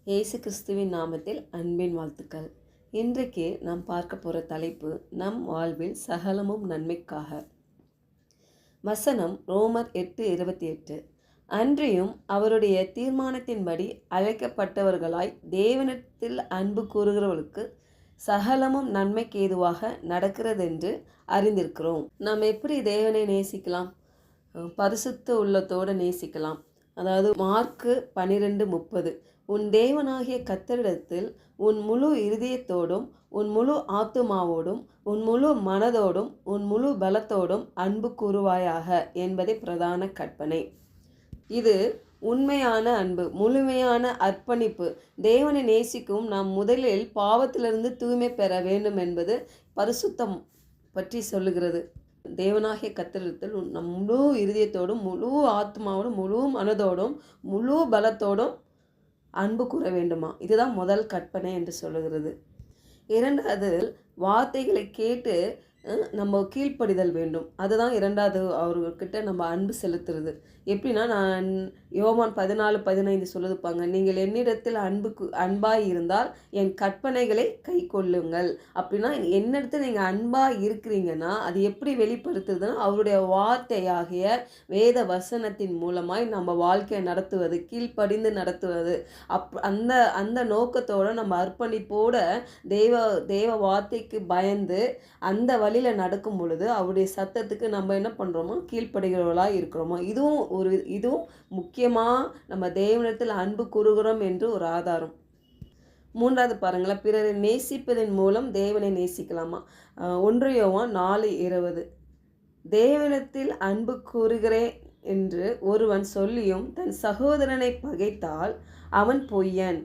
இயேசு கிறிஸ்துவின் நாமத்தில் அன்பின் வாழ்த்துக்கள். இன்றைக்கு நாம் பார்க்க போகிற தலைப்பு நம் வாழ்வில் சகலமும் நன்மைக்காக. வசனம் ரோமர் 8:28. அன்றியும் அவருடைய தீர்மானத்தின்படி அழைக்கப்பட்டவர்களாய் தேவனிடத்தில் அன்பு கூறுகிறவர்களுக்கு சகலமும் நன்மைக்கு ஏதுவாக நடக்கிறதென்று அறிந்திருக்கிறோம். நாம் எப்படி தேவனை நேசிக்கலாம்? பரிசுத்த உள்ளத்தோடு நேசிக்கலாம். அதாவது மார்க்கு 12:30, உன் தேவனாகிய கர்த்தரிடத்தில் உன் முழு இருதயத்தோடும் உன் முழு ஆத்துமாவோடும் உன் முழு மனதோடும் உன் முழு பலத்தோடும் அன்பு கூறுவாயாக என்பதே பிரதான கற்பனை. இது உண்மையான அன்பு, முழுமையான அர்ப்பணிப்பு. தேவனை நேசிக்கும் நாம் முதலில் பாவத்திலிருந்து தூய்மை பெற வேண்டும் என்பது பரிசுத்தம் பற்றி சொல்லுகிறது. தேவனாகிய கர்த்தரிடத்தில் நம் முழு இருதயத்தோடும் முழு ஆத்மாவோடும் முழு மனதோடும் முழு பலத்தோடும் அன்பு கூற வேண்டுமா? இதுதான் முதல் கற்பனை என்று சொல்லுகிறது. இரண்டாவது, வார்த்தைகளை கேட்டு நம்ம கீழ்ப்படிதல் வேண்டும். அதுதான் இரண்டாவது, அவர்கிட்ட நம்ம அன்பு செலுத்துறது. எப்படின்னா, நான் யோவான் 14:15 சொல்லுதுப்பாங்க, நீங்கள் என்னிடத்தில் அன்பாய் இருந்தால் என் கற்பனைகளை கை கொள்ளுங்கள். அப்படின்னா என்னிடத்தில் நீங்கள் அன்பாய் இருக்கிறீங்கன்னா அது எப்படி வெளிப்படுத்துறதுன்னா அவருடைய வார்த்தையாகிய வேத வசனத்தின் மூலமாய் நம்ம வாழ்க்கையை நடத்துவது, கீழ்ப்படிந்து நடத்துவது. அந்த நோக்கத்தோடு நம்ம அர்ப்பணிப்போட தேவ வார்த்தைக்கு பயந்து அந்த வழியில் நடக்கும் பொழுது அவருடைய சத்தத்துக்கு நம்ம என்ன பண்ணுறோமோ கீழ்ப்படுகிறவர்களாக இருக்கிறோமோ. இதுவும் முக்கியமாக நம்ம தேவனிடத்தில் அன்பு கூறுகிறோம் என்று ஒரு ஆதாரம். மூன்றாவது பாருங்களேன், பிறரை நேசிப்பதன் மூலம் தேவனை நேசிக்கலாமா? 1 யோவான் 4:20, தேவனிடத்தில் அன்பு கூறுகிறேன் என்று ஒருவன் சொல்லியும் தன் சகோதரனை பகைத்தால் அவன் பொய்யன்.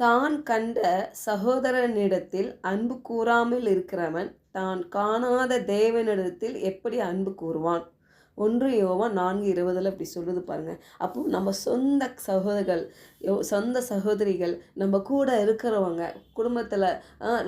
தான் கண்ட சகோதரனிடத்தில் அன்பு கூறாமல் இருக்கிறவன் தான் காணாத தேவனிடத்தில் எப்படி அன்பு கூறுவான்? 1 யோவான் 4:20 அப்படி சொல்லுது பாருங்கள். அப்போ நம்ம சொந்த சகோதரிகள், நம்ம கூட இருக்கிறவங்க, குடும்பத்தில்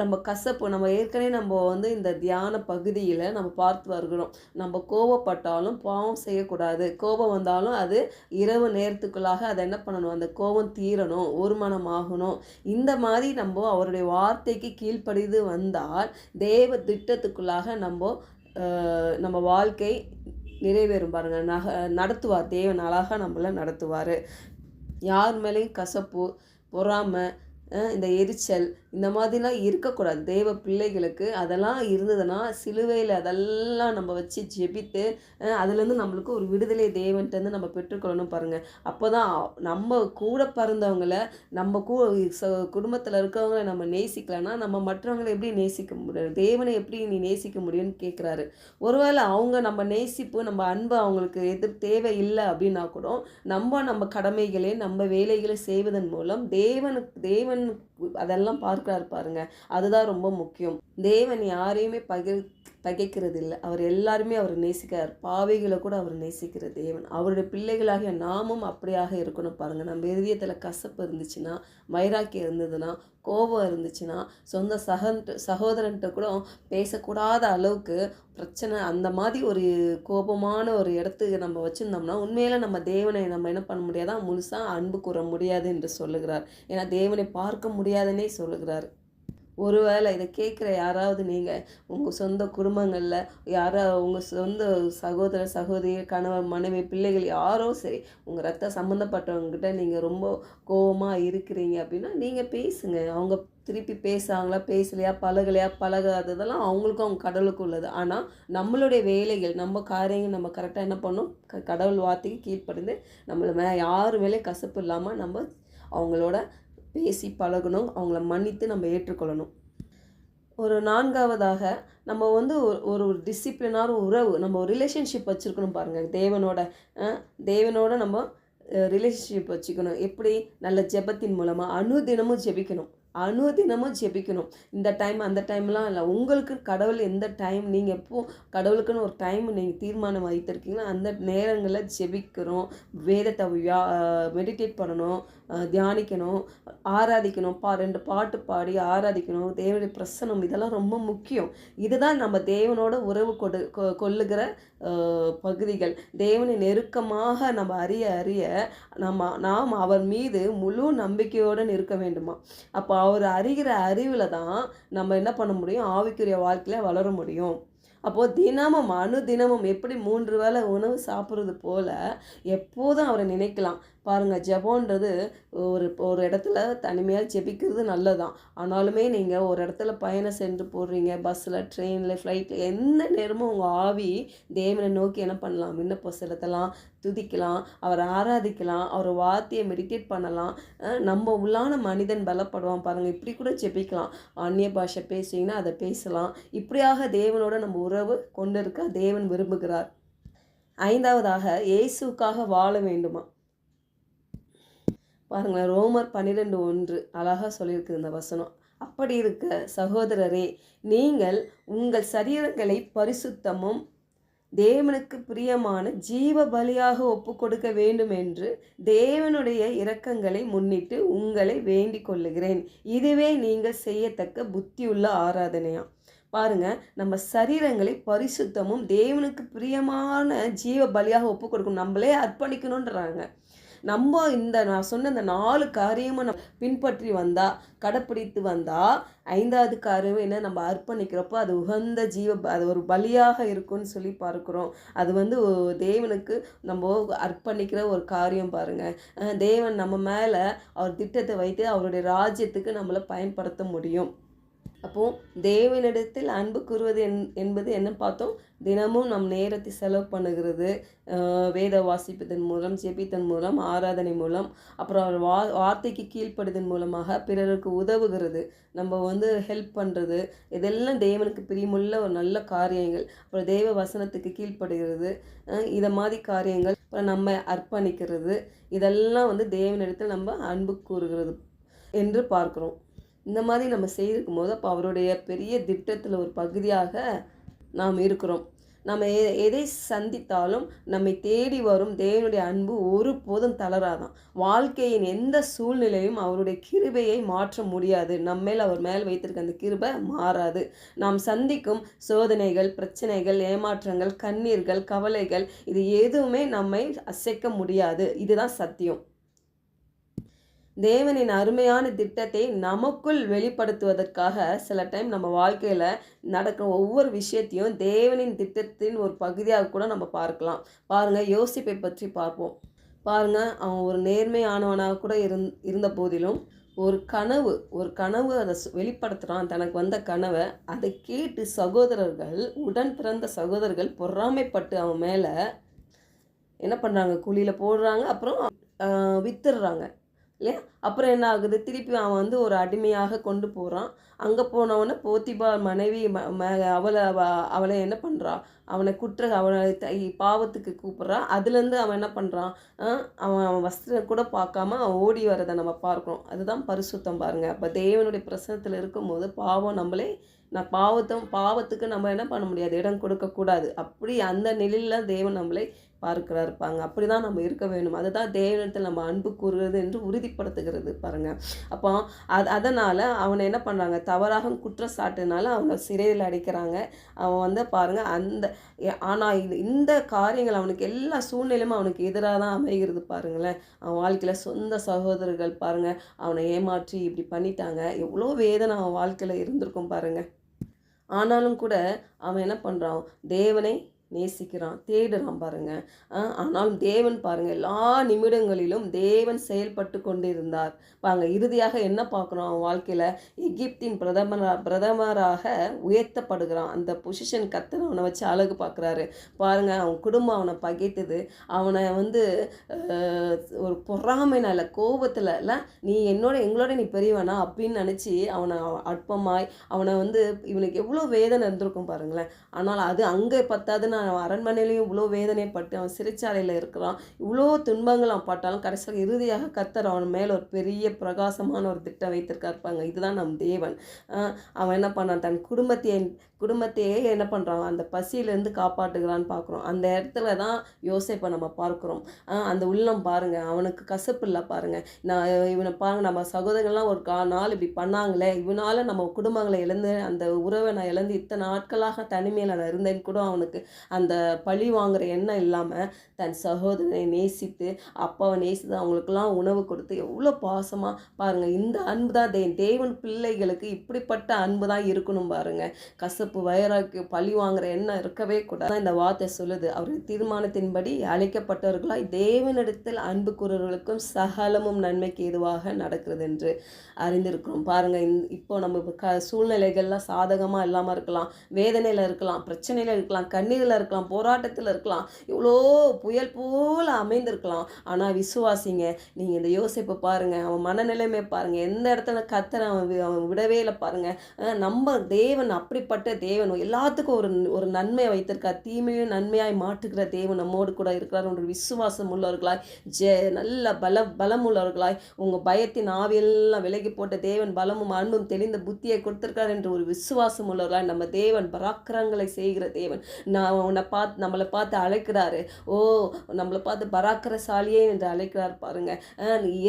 நம்ம கசப்பு, நம்ம ஏற்கனவே இந்த தியான பகுதியில் நம்ம பார்த்து வருகிறோம். நம்ம கோபப்பட்டாலும் பாவம் செய்யக்கூடாது. கோபம் வந்தாலும் அது இரவு நேரத்துக்குள்ளாக அதை என்ன பண்ணணும், அந்த கோபம் தீரணும், ஒரு மனம் ஆகணும். இந்த மாதிரி நம்ம அவருடைய வார்த்தைக்கு கீழ்ப்படிந்து வந்தால் தேவ திட்டத்துக்குள்ளாக நம்ம வாழ்க்கை நிறைவேறும் பாருங்கள். நடத்துவார் தேவன், அழகாக நம்மளை நடத்துவார். யார் மேலேயும் கசப்பு, பொறாமை, இந்த எரிச்சல் இந்த மாதிரிலாம் இருக்கக்கூடாது தேவ பிள்ளைகளுக்கு. அதெல்லாம் இருந்ததுன்னா சிலுவையில் அதெல்லாம் நம்ம வச்சு ஜெபித்து அதுலேருந்து நம்மளுக்கு ஒரு விடுதலை தேவன்ட்டு நம்ம பெற்றுக்கொள்ளணும் பாருங்கள். அப்போ தான் நம்ம கூட பிறந்தவங்கள, நம்ம குடும்பத்தில் இருக்கவங்களை நம்ம நேசிக்கலைன்னா நம்ம மற்றவங்களை எப்படி நேசிக்க முடியும்? தேவனை எப்படி நீ நேசிக்க முடியும்னு கேட்குறாரு. ஒருவேளை அவங்க நம்ம நேசிப்பு, நம்ம அன்பு அவங்களுக்கு தேவை இல்லை அப்படின்னா கூட நம்ம கடமைகளை, நம்ம வேலைகளை செய்வதன் மூலம் தேவன் அதெல்லாம் பார்க்கிறார் பாருங்க. அதுதான் ரொம்ப முக்கியம். தேவன் யாரையுமே பகைக்கிறது இல்லை. அவர் எல்லாருமே அவர் நேசிக்கிறார். பாவிகளை கூட அவர் நேசிக்கிற தேவன். அவருடைய பிள்ளைகளாகிய நாமும் அப்படியாக இருக்கணும் பாருங்கள். நம்ம இதயத்தில் கசப்பு இருந்துச்சுன்னா, வைராக்கியம் இருந்ததுன்னா, கோபம் இருந்துச்சுன்னா, சொந்த சகோதரன்கிட்ட கூட பேசக்கூடாத அளவுக்கு பிரச்சனை, அந்த மாதிரி ஒரு கோபமான ஒரு இடத்துக்கு நம்ம வச்சுருந்தோம்னா உண்மையில நம்ம தேவனை நம்ம என்ன பண்ண முடியாதா, முழுசாக அன்பு கூற முடியாது என்று சொல்லுகிறார். ஏன்னா தேவனை பார்க்க முடியாதுன்னே சொல்லுகிறார். ஒருவேளை இதை கேட்குற யாராவது நீங்கள் உங்கள் சொந்த குடும்பங்களில் உங்கள் சொந்த சகோதரி, கணவர், மனைவி, பிள்ளைகள் யாரோ சரி, உங்கள் ரத்த சம்மந்தப்பட்டவங்ககிட்ட நீங்கள் ரொம்ப கோபமாக இருக்கிறீங்க அப்படின்னா நீங்கள் பேசுங்க. அவங்க திருப்பி பேசுகிறாங்களா, பேசலையா, பழகாததெல்லாம் அவங்களுக்கும் அவங்க கடவுளுக்கு உள்ளது. ஆனால் நம்மளுடைய வேலைகள், நம்ம காரியங்கள் நம்ம கரெக்டாக என்ன பண்ணணும், கடவுள் வார்த்தைக்கு கீழ்ப்படிந்து நம்மளை யார் மேலே கசப்பு இல்லாமல் நம்ம அவங்களோட பேசி பழகணும். அவங்கள மன்னித்து நம்ம ஏற்றுக்கொள்ளணும். ஒரு நான்காவதாக நம்ம ஒரு டிசிப்ளினான உறவு, நம்ம ஒரு ரிலேஷன்ஷிப் வச்சுருக்கணும் பாருங்கள். தேவனோட நம்ம ரிலேஷன்ஷிப் வச்சுக்கணும். எப்படி? நல்ல ஜெபத்தின் மூலமாக அனுதினமும் ஜெபிக்கணும். அனுதினமும் ஜெபிக்கணும். இந்த டைம் அந்த டைம்லாம் இல்லை. உங்களுக்கு கடவுள் எந்த டைம் நீங்கள் எப்போ கடவுளுக்குன்னு ஒரு டைம் நீங்கள் தீர்மானம் வைத்திருக்கீங்களோ அந்த நேரங்களில் ஜெபிக்கிறோம். வேதத்தை மெடிடேட் பண்ணணும், தியானிக்கணும், ஆராதிக்கணும். 2 பாட்டு பாடி ஆராதிக்கணும். தேவனுடைய பிரசனம் இதெல்லாம் ரொம்ப முக்கியம். இதுதான் நம்ம தேவனோட உறவு கொள்ளுகிற பகுதிகள். தேவனை நெருக்கமாக நம்ம அறிய அறிய நாம் அவர் மீது முழு நம்பிக்கையோடு இருக்க வேண்டுமா. அப்போ அவர் அறிகிற அறிவில் தான் நம்ம என்ன பண்ண முடியும், ஆவிக்குரிய வாழ்க்கையில் வளர முடியும். அப்போது தினமும் அனுதினமும் எப்படி 3 வேளை உணவு சாப்பிட்றது போல் எப்போதும் அவரை நினைக்கலாம். பாருங்கள், ஜெபம்ன்றது ஒரு இடத்துல தனிமையாக ஜெபிக்கிறது நல்லதான். ஆனாலுமே நீங்கள் ஒரு இடத்துல பயணம் சென்று போடுறீங்க, பஸ்ஸில், ட்ரெயினில், ஃப்ளைட்டில், எந்த நேரமும் உங்கள் ஆவி தேவனை நோக்கி என்ன பண்ணலாம், விண்ணப்பம் செலுத்தலாம், துதிக்கலாம், அவரை ஆராதிக்கலாம், அவர் வார்த்தையை மெடிடேட் பண்ணலாம். நம்ம உள்ளான மனிதன் பலப்படுவான். பாருங்கள், இப்படி கூட ஜெபிக்கலாம். அந்நிய பாஷை பேசுவீங்கன்னா அதை பேசலாம். இப்படியாக தேவனோட நம்ம உறவு கொண்டு இருக்க தேவன் விரும்புகிறார். 5வதாக இயேசுக்காக வாழ வேண்டுமா. பாருங்களேன், ரோமர் 12:1 அழகாக சொல்லியிருக்கு இந்த வசனம். அப்படி இருக்க சகோதரரே, நீங்கள் உங்கள் சரீரங்களை பரிசுத்தமும் தேவனுக்கு பிரியமான ஜீவ பலியாக ஒப்பு கொடுக்க வேண்டும் என்று தேவனுடைய இரக்கங்களை முன்னிட்டு உங்களை வேண்டிக் கொள்ளுகிறேன். இதுவே நீங்கள் செய்யத்தக்க புத்தியுள்ள ஆராதனையா. பாருங்க, நம்ம சரீரங்களை பரிசுத்தமும் தேவனுக்கு பிரியமான ஜீவ பலியாக ஒப்பு கொடுக்கணும், நம்மளே அர்ப்பணிக்கணுன்றாங்க. நம்ம நான் சொன்ன இந்த 4 காரியமும் நம்ம பின்பற்றி வந்தால், கடைப்பிடித்து வந்தால், 5வது காரியம் என்ன, நம்ம அர்ப்பணிக்கிறப்போ அது உகந்த அது ஒரு பலியாக இருக்கும்னு சொல்லி பார்க்குறோம். அது தேவனுக்கு நம்ம அர்ப்பணிக்கிற ஒரு காரியம். பாருங்கள், தேவன் நம்ம மேலே அவர் திட்டத்தை வைத்து அவருடைய ராஜ்யத்துக்கு நம்மளை பயன்படுத்த முடியும். அப்போது தேவனிடத்தில் அன்பு கூறுவது என்பது என்ன பார்த்தோம், தினமும் நம் நேரத்தை செலவு பண்ணுகிறது, வேத வாசிப்பதன் மூலம், ஜெபித்தன் மூலம், ஆராதனை மூலம், அப்புறம் அவர் வார்த்தைக்கு கீழ்ப்படுதன் மூலமாக பிறருக்கு உதவுகிறது, நம்ம ஹெல்ப் பண்ணுறது, இதெல்லாம் தேவனுக்கு பிரியமுள்ள ஒரு நல்ல காரியங்கள். அப்புறம் தேவ வசனத்துக்கு கீழ்ப்படுகிறது, இதை மாதிரி காரியங்கள். அப்புறம் நம்ம அர்ப்பணிக்கிறது, இதெல்லாம் தேவனிடத்தில் நம்ம அன்பு கூறுகிறது என்று பார்க்குறோம். இந்த மாதிரி நம்ம செய்திருக்கும் போது அப்போ அவருடைய பெரிய திட்டத்தில் ஒரு பகுதியாக நாம் இருக்கிறோம். நம்ம எதை சந்தித்தாலும் நம்மை தேடி வரும் தேவனுடைய அன்பு ஒருபோதும் தளராதான். வாழ்க்கையின் எந்த சூழ்நிலையும் அவருடைய கிருபையை மாற்ற முடியாது. நம்மேல் அவர் மேல் வைத்திருக்க அந்த கிருபை மாறாது. நாம் சந்திக்கும் சோதனைகள், பிரச்சனைகள், ஏமாற்றங்கள், கண்ணீர்கள், கவலைகள், இது எதுவுமே நம்மை அசைக்க முடியாது. இதுதான் சத்தியம். தேவனின் அருமையான திட்டத்தை நமக்குள் வெளிப்படுத்துவதற்காக சில டைம் நம்ம வாழ்க்கையில் நடக்கிற ஒவ்வொரு விஷயத்தையும் தேவனின் திட்டத்தின் ஒரு பகுதியாக கூட நம்ம பார்க்கலாம். பாருங்கள், யோசிப்பை பற்றி பார்ப்போம். பாருங்கள், அவன் ஒரு நேர்மையானவனாக கூட இருந்த போதிலும் ஒரு கனவு அதை வெளிப்படுத்துகிறான். தனக்கு வந்த கனவை அதை கேட்டு உடன் பிறந்த சகோதரர்கள் பொறாமைப்பட்டு அவன் மேலே என்ன பண்ணுறாங்க, குழியில் போடுறாங்க, அப்புறம் வித்துடுறாங்க இல்லையா. அப்புறம் என்ன ஆகுது, திருப்பி அவன் ஒரு அடிமையாக கொண்டு போகிறான். அங்கே போனவொடனே போத்திபார் மனைவி அவளை என்ன பண்ணுறா, அவனை பாவத்துக்கு கூப்பிட்றா. அதுலேருந்து அவன் என்ன பண்ணுறான், அவன் வஸ்திரம் கூட பார்க்காம அவன் ஓடி வரதை நம்ம பார்க்குறோம். அதுதான் பரிசுத்தம். பாருங்கள், அப்போ தேவனுடைய பிரசனத்தில் இருக்கும்போது பாவம் பாவத்துக்கு நம்ம என்ன பண்ண முடியாது, இடம் கொடுக்கக்கூடாது. அப்படி அந்த நிலையில் தேவன் நம்மளை பார்க்கிறாருப்பாங்க. அப்படி தான் நம்ம இருக்க வேண்டும். அதுதான் தேவனிடத்தில் நம்ம அன்பு கூறுகிறது என்று உறுதிப்படுத்துகிறது. பாருங்கள், அப்போ அதனால் அவனை என்ன பண்ணுறாங்க, தவறாக குற்றச்சாட்டுனால அவனை சிறையில் அடைக்கிறாங்க. அவன் பாருங்கள் ஆனால் இந்த காரியங்கள் அவனுக்கு எல்லா சூழ்நிலையும் அவனுக்கு எதிராக தான் அமைகிறது. பாருங்களேன், அவன் வாழ்க்கையில் சொந்த சகோதரர்கள் பாருங்கள் அவனை ஏமாற்றி இப்படி பண்ணிட்டாங்க. எவ்வளோ வேதனை அவன் வாழ்க்கையில் இருந்திருக்கும் பாருங்கள். ஆனாலும் கூட அவன் என்ன பண்ணுறான், தேவனை நேசிக்கிறான், தேடுறான். பாருங்கள், ஆனாலும் தேவன் பாருங்கள் எல்லா நிமிடங்களிலும் தேவன் செயல்பட்டு கொண்டிருந்தார். இறுதியாக என்ன பார்க்குறோம், அவன் வாழ்க்கையில் எகிப்தின் பிரதமராக உயர்த்தப்படுகிறான். அந்த பொசிஷன் கர்த்தர் அவனை வச்சு அழகு பார்க்குறாரு. பாருங்கள், அவன் குடும்பம் அவனை பகைத்தது, அவனை ஒரு பொறாமைனால கோபத்தில் இல்லை, நீ எங்களோட நீ பெரியவனா அப்படின்னு நினச்சி அவனை அற்பமாய் அவனை இவனுக்கு எவ்வளோ வேதனை இருந்திருக்கும் பாருங்களேன். ஆனால் அது அங்கே பத்தாதுன்னா அவன் அரண்மனையிலையும் இவ்வளோ வேதனைப்பட்டு அவன் சிறைச்சாலையில் இருக்கிறான், இவ்வளோ துன்பங்கள் அவன் பட்டாலும் கடைசியில் இறுதியாக கர்த்தர் அவன் மேலே ஒரு பெரிய பிரகாசமான ஒரு திட்டம் வைத்திருக்காருப்பாங்க. இதுதான் நம் தேவன். அவன் என்ன பண்ணான், தன் குடும்பத்தையே என்ன பண்ணுறான், அந்த பசியிலேருந்து காப்பாற்றுகிறான்னு பார்க்குறோம். அந்த இடத்துல தான் யோசேப்பை நம்ம பார்க்குறோம். அந்த உள்ளம் பாருங்கள், அவனுக்கு கசப்பு இல்லை பாருங்கள். நான் இவனை பாருங்கள், நம்ம சகோதரங்கள்லாம் ஒரு நாள் இப்படி பண்ணாங்களே, இவனால் நம்ம குடும்பங்களை இழந்து அந்த உறவை நான் இழந்து இத்தனை நாட்களாக தனிமையில் நான் இருந்தேன்னு கூட அவனுக்கு அந்த பழி வாங்குகிற எண்ணம் இல்லாமல் தன் சகோதரனை நேசித்து அப்பாவை நேசித்து அவங்களுக்கெல்லாம் உணவு கொடுத்து எவ்வளோ பாசமாக பாருங்கள். இந்த அன்பு தான் தேவன் பிள்ளைகளுக்கு இப்படிப்பட்ட அன்பு தான் இருக்கணும் பாருங்கள். கசப்பு வயராக்கு பழி வாங்குற எண்ணம் இருக்கவே கூடாது. இந்த வார்த்தை சொல்லுது, அவருடைய தீர்மானத்தின்படி அழைக்கப்பட்டவர்களாய் தேவனிடத்தில் அன்பு கூறுவர்களுக்கும் சகலமும் நன்மைக்கு ஏதுவாக நடக்கிறது என்று அறிந்திருக்கிறோம் பாருங்கள். இப்போ நம்ம சூழ்நிலைகள்லாம் சாதகமாக இல்லாமல் இருக்கலாம், வேதனையில் இருக்கலாம், பிரச்சனையில் இருக்கலாம், கண்ணீரில் இருக்கலாம், போராட்டத்தில் இருக்கலாம், இவ்வளோ புயல் போல் அமைந்திருக்கலாம். ஆனால் விசுவாசிங்க, நீங்கள் இந்த யோசிப்பை பாருங்கள், அவன் மனநிலைமை பாருங்கள், எந்த இடத்துல கத்தரை அவன் விடவே இல்லை பாருங்கள். நம்ம தேவன் அப்படிப்பட்ட தேவன், எல்லாத்துக்கும் ஒரு நன்மையை வைத்திருக்கார், தீமையும் நன்மையாய் மாற்றுகிற தேவன் நம்மோடு கூட இருக்கிறார். ஒரு விசுவாசம் உள்ளவர்களாய் நல்ல பலம் உள்ளவர்களாய் உங்கள் பயத்தின் ஆவியெல்லாம் விலகி போட்ட தேவன் பலமும் அன்பும் தெளிந்த புத்தியை கொடுத்திருக்கார் என்று ஒரு விசுவாசம் உள்ளவர்களாய் நம்ம தேவன் பராக்கிரங்களை செய்கிற தேவன். நம்மளை பார்த்து அழைக்கிறாரு. நம்மளை பார்த்து பராக்கிரசாலியே என்று அழைக்கிறார் பாருங்க.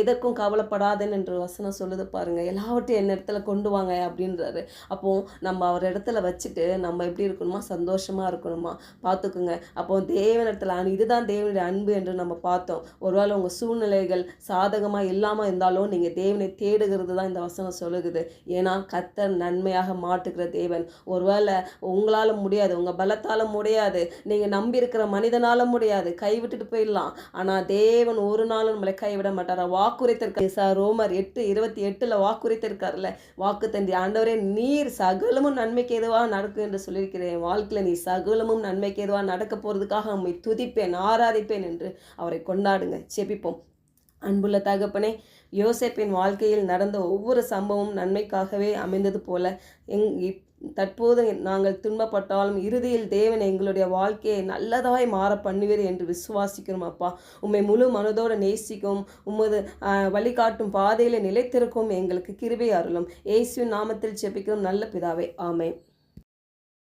எதற்கும் கவலைப்படாதேன்னு என்று வசனம் சொல்லுது பாருங்க. எல்லாவற்றையும் என்ன இடத்துல கொண்டு வாங்க அப்படின்றாரு. அப்போ நம்ம அவர் இடத்துல வச்சுட்டு நம்ம எப்படி இருக்கணுமா, சந்தோஷமாக இருக்கணுமா பார்த்துக்குங்க. அப்போ தேவனிடத்தில் இதுதான் தேவனுடைய அன்பு என்று நம்ம பார்த்தோம். ஒருவேளை உங்கள் சூழ்நிலைகள் சாதகமாக இல்லாமல் இருந்தாலும் நீங்கள் தேவனை தேடுகிறது தான் இந்த வசனம் சொல்லுகிறது. ஏன்னா கர்த்தர் நன்மையாக மாட்டுகிற தேவன். ஒருவேளை உங்களால் முடியாது, உங்கள் பலத்தால் முடியாது, நீங்கள் நம்பியிருக்கிற மனிதனால முடியாது, கைவிட்டுட்டு போயிடலாம். ஆனால் தேவன் ஒரு நாளும் நம்மளை கைவிட மாட்டார். வாக்குரைத்திருக்காரு, ரோமர் 8:28 வாக்குரைத்திருக்காருல்ல, வாக்கு தந்தி, ஆண்டவரே நீர் சகலமும் நன்மைக்கு எதுவாக நடக்கும் என்று சொல்லியிருக்கிறேன். வாழ்க்கையில் நீ சகலமும் நன்மைக்கு எதுவாக நடக்க போகிறதுக்காக உம்மை துதிப்பேன், ஆராதிப்பேன் என்று அவரை கொண்டாடுங்க. செபிப்போம். அன்புள்ள தகப்பனே, யோசேப்பின் வாழ்க்கையில் நடந்த ஒவ்வொரு சம்பவமும் நன்மைக்காகவே அமைந்தது போல தற்போது நாங்கள் துன்பப்பட்டாலும் இறுதியில் தேவன் எங்களுடைய வாழ்க்கையை நல்லதாய் மாற பண்ணுவீர் என்று விசுவாசிக்கிறோம். அப்பா, உம்மை முழு மனதோடு நேசிக்கும், உமது வழிகாட்டும் பாதையில் நிலைத்திருக்கும் எங்களுக்கு கிருபை அருளும். இயேசுவின் நாமத்தில் ஜெபிக்கிறோம் நல்ல பிதாவே, ஆமென்.